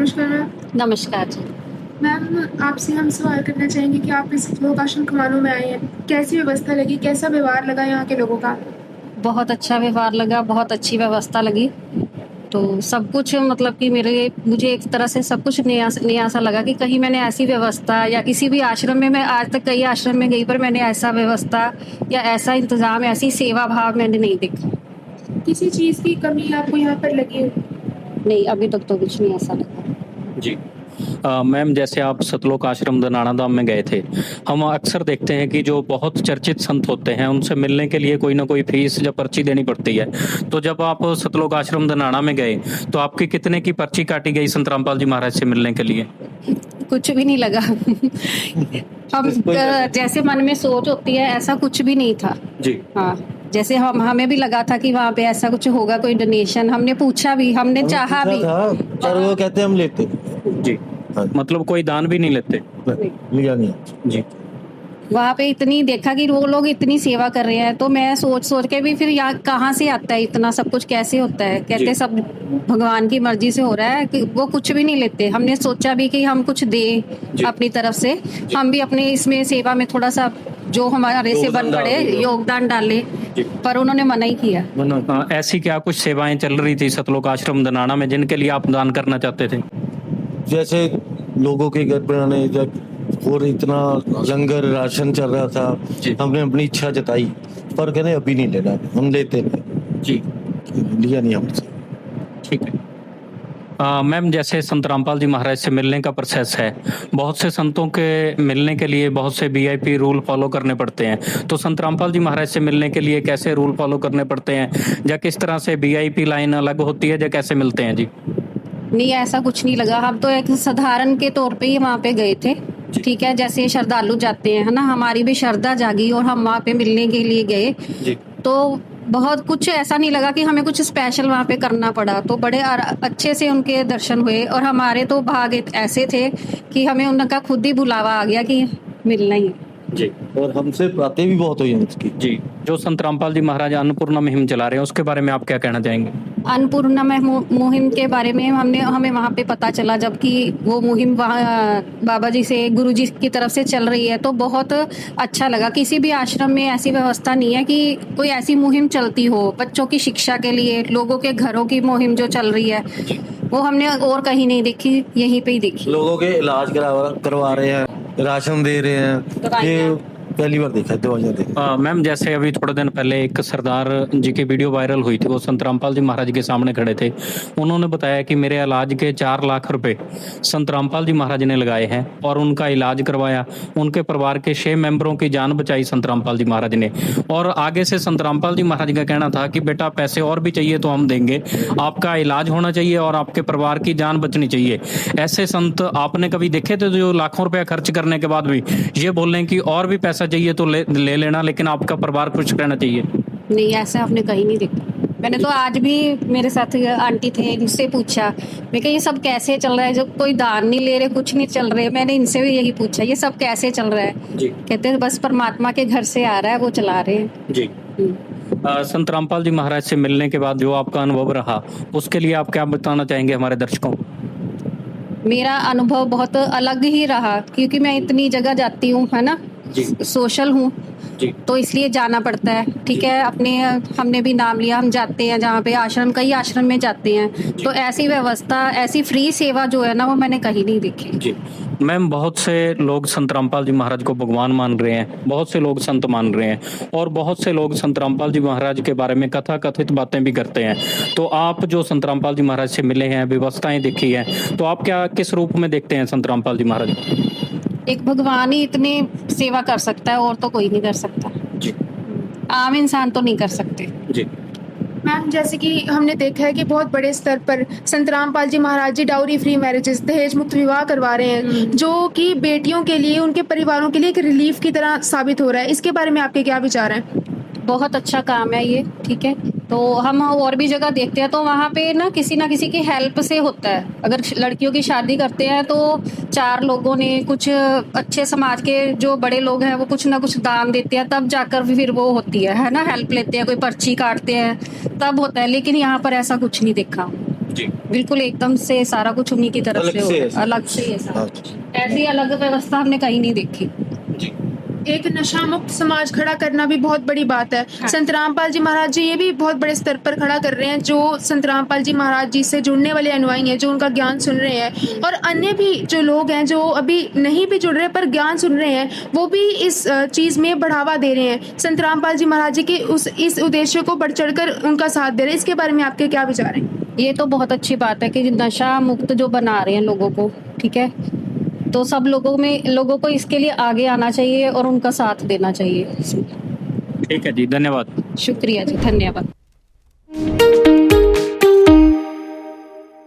नमस्कार मैम। नमस्कार जी। मैम आपसे हम सवाल करना चाहेंगे कि आप इस लोक आश्रम खमानों में आए हैं। कैसी व्यवस्था लगी? कैसा व्यवहार लगा यहाँ के लोगों का? बहुत अच्छा व्यवहार लगा, बहुत अच्छी व्यवस्था लगी। तो सब कुछ मतलब कि मुझे एक तरह से सब कुछ नया-सा लगा कि कहीं मैंने ऐसी व्यवस्था या किसी भी आश्रम में मैं आज तक कई आश्रम में गई पर मैंने ऐसा व्यवस्था या ऐसा इंतज़ाम, ऐसी सेवा भाव मैंने नहीं देखा। किसी चीज़ की कमी आपको यहाँ पर लगी हो? नहीं, अभी तक तो कुछ नहीं ऐसा लगा। जी। मैम जैसे आप सतलोक आश्रम दनाना धाम में गए थे, हम अक्सर देखते हैं कि जो बहुत चर्चित संत होते हैं, उनसे मिलने के लिए कोई न कोई फीस या पर्ची देनी पड़ती है। तो जब आप सतलोक आश्रम दनाना में गए, तो आपकी कितने की पर्ची काटी गई संत रामपाल जी महाराज से मिलने के लिए? कुछ भी नहीं लगा। हम जैसे मन में सोच होती है ऐसा कुछ भी नहीं था। जी। हाँ, जैसे हमें भी लगा था कि वहाँ पे ऐसा कुछ होगा, कोई डोनेशन हमने पूछा भी, हमने चाहा भी। पर वो कहते हम लेते जी। हाँ। मतलब कोई दान भी नहीं लेते? लिया नहीं। जी। वहाँ पे इतनी देखा कि वो लोग इतनी सेवा कर रहे हैं, तो मैं सोच के भी फिर यहाँ कहाँ से आता है इतना सब कुछ, कैसे होता है? कहते सब भगवान की मर्जी से हो रहा है कि वो कुछ भी नहीं लेते। हमने सोचा भी कि हम कुछ दें अपनी तरफ से, हम भी अपने इसमें सेवा में थोड़ा सा जो हमारे से बन पड़े योगदान डालें, पर उन्होंने मना ही किया। ऐसी क्या कुछ सेवाएं चल रही थी सतलोक आश्रम दनाना में जिनके लिए आप दान करना चाहते थे? जैसे लोगों के घर बनाने और इतना लंगर राशन चल रहा था, हमने अपनी इच्छा जताई पर कहने अभी नहीं लेना, हम लेते नहीं। जी। लिया नहीं हमसे। ठीक है। मैम जैसे संत रामपाल जी महाराज से मिलने का प्रोसेस है, बहुत से संतों के मिलने के लिए बहुत से वीआईपी रूल फॉलो करने पड़ते हैं, तो संत रामपाल जी महाराज से मिलने के लिए कैसे रूल फॉलो करने पड़ते हैं, या किस तरह से वीआईपी लाइन अलग होती है, या कैसे मिलते हैं? जी नहीं, ऐसा कुछ नहीं लगा। हम तो एक साधारण के तौर पे ही वहाँ पे गए थे, ठीक है, जैसे श्रद्धालु जाते हैं, है ना, हमारी भी श्रद्धा जागी और हम वहाँ पे मिलने के लिए गए। तो बहुत कुछ ऐसा नहीं लगा कि हमें कुछ स्पेशल वहाँ पे करना पड़ा, तो बड़े अच्छे से उनके दर्शन हुए और हमारे तो भाग ऐसे थे कि हमें उनका खुद ही बुलावा आ गया कि मिलना ही है। जी। और हमसे बातें भी बहुत हुई उसकी। जी। जो संत रामपाल जी महाराज अन्नपूर्णा मुहिम चला रहे हैं, उसके बारे में आप क्या कहना चाहेंगे? अन्नपूर्णा मुहिम के बारे में हमें वहाँ पे पता चला, जबकि वो मुहिम वहाँ बाबा जी से, गुरु जी की तरफ से चल रही है, तो बहुत अच्छा लगा। किसी भी आश्रम में ऐसी व्यवस्था नहीं है कि कोई ऐसी मुहिम चलती हो बच्चों की शिक्षा के लिए, लोगों के घरों की मुहिम जो चल रही है, वो हमने और कहीं नहीं देखी, यहीं पे ही देखी। लोगों के इलाज करवा रहे हैं, राशन दे रहे हैं, ये पहली बार देखा है, दवाइयाँ दे रहे हैं। मैम जैसे अभी थोड़े दिन पहले एक सरदार जी की वीडियो वायरल हुई थी, वो संत रामपाल जी महाराज के सामने खड़े थे, उन्होंने बताया कि मेरे इलाज के 4 लाख रुपए संत रामपाल जी महाराज ने लगाए हैं और उनका इलाज करवाया, उनके परिवार के 6 मेंबरों की जान बचाई संत रामपाल जी महाराज ने। और आगे से संत रामपाल जी महाराज का कहना था कि बेटा पैसे और भी चाहिए तो हम देंगे, आपका इलाज होना चाहिए और आपके परिवार की जान बचनी चाहिए। ऐसे संत आपने कभी देखे थे जो लाखों रुपया खर्च करने के बाद भी ये बोल रहे हैं कि और भी पैसा चाहिए तो ले लेना, लेकिन आपका परिवार खुश रहना चाहिए? नहीं, ऐसा आपने कहीं नहीं देखा। मैंने तो आज भी मेरे साथ आंटी थे, इनसे पूछा, मैं कहा ये सब कैसे चल रहा है, जब कोई दान नहीं ले रहे, कुछ नहीं चल रहे। मैंने इनसे भी यही पूछा, ये सब कैसे चल रहा है? जी। कहते हैं बस परमात्मा के घर से आ रहा है, वो चला रहे हैं। जी। संत रामपाल जी महाराज से मिलने के बाद जो आपका अनुभव रहा, उसके लिए आप क्या बताना चाहेंगे हमारे दर्शकों? मेरा अनुभव बहुत अलग ही रहा, क्योंकि मैं इतनी जगह जाती हूँ, है ना, सोशल हूँ, तो इसलिए जाना पड़ता है, ठीक है। हमने भी नाम लिया, हम जाते हैं जहाँ पे आश्रम, कई आश्रम में जाते हैं, तो ऐसी व्यवस्था, ऐसी फ्री सेवा जो है ना, वो मैंने कहीं नहीं देखी। जी मैम, बहुत से लोग संत रामपाल जी महाराज को भगवान मान रहे हैं, बहुत से लोग संत मान रहे हैं, और बहुत से लोग संत रामपाल जी महाराज के बारे में कथा कथित बातें भी करते हैं। तो आप जो संत रामपाल जी महाराज से मिले हैं, व्यवस्थाएं देखी हैं, तो आप क्या किस रूप में देखते हैं संत रामपाल जी महाराज? एक भगवान ही इतनी सेवा कर सकता है, और तो कोई नहीं कर सकता। जी। आम इंसान तो नहीं कर सकते। जी। मैम जैसे कि हमने देखा है कि बहुत बड़े स्तर पर संत रामपाल जी महाराज जी डाउरी फ्री मैरिजेस, दहेज मुक्त विवाह करवा रहे हैं, जो कि बेटियों के लिए, उनके परिवारों के लिए एक रिलीफ की तरह साबित हो रहा है। इसके बारे में आपके क्या विचार हैं? बहुत अच्छा काम है ये, ठीक है। तो हम और भी जगह देखते हैं, तो वहाँ पे ना किसी की हेल्प से होता है। अगर लड़कियों की शादी करते हैं तो 4 लोगों ने, कुछ अच्छे समाज के जो बड़े लोग हैं वो कुछ ना कुछ दान देते हैं, तब जाकर फिर वो होती है ना, हेल्प लेते हैं, कोई पर्ची काटते हैं, तब होता है। लेकिन यहाँ पर ऐसा कुछ नहीं देखा। जी बिल्कुल एकदम से सारा कुछ उन्हीं की तरफ अलग से हो से रहा है। है, अलग से है सारा। हाँ। ऐसी अलग व्यवस्था हमने कहीं नहीं देखी। जी एक नशा मुक्त समाज खड़ा करना भी बहुत बड़ी बात है। संत रामपाल जी महाराज जी ये भी बहुत बड़े स्तर पर खड़ा कर रहे हैं, जो संत रामपाल जी महाराज जी से जुड़ने वाले अनुयायी हैं, जो उनका ज्ञान सुन रहे हैं, और अन्य भी जो लोग हैं जो अभी नहीं भी जुड़ रहे पर ज्ञान सुन रहे हैं, वो भी इस चीज़ में बढ़ावा दे रहे हैं। संत रामपाल जी महाराज जी के इस उद्देश्य को बढ़ चढ़कर उनका साथ दे रहे हैं। इसके बारे में आपके क्या विचार हैं? ये तो बहुत अच्छी बात है कि नशा मुक्त जो बना रहे हैं लोगों को, ठीक है, तो सब लोगों को इसके लिए आगे आना चाहिए और उनका साथ देना चाहिए। ठीक है जी, धन्यवाद। शुक्रिया जी, धन्यवाद।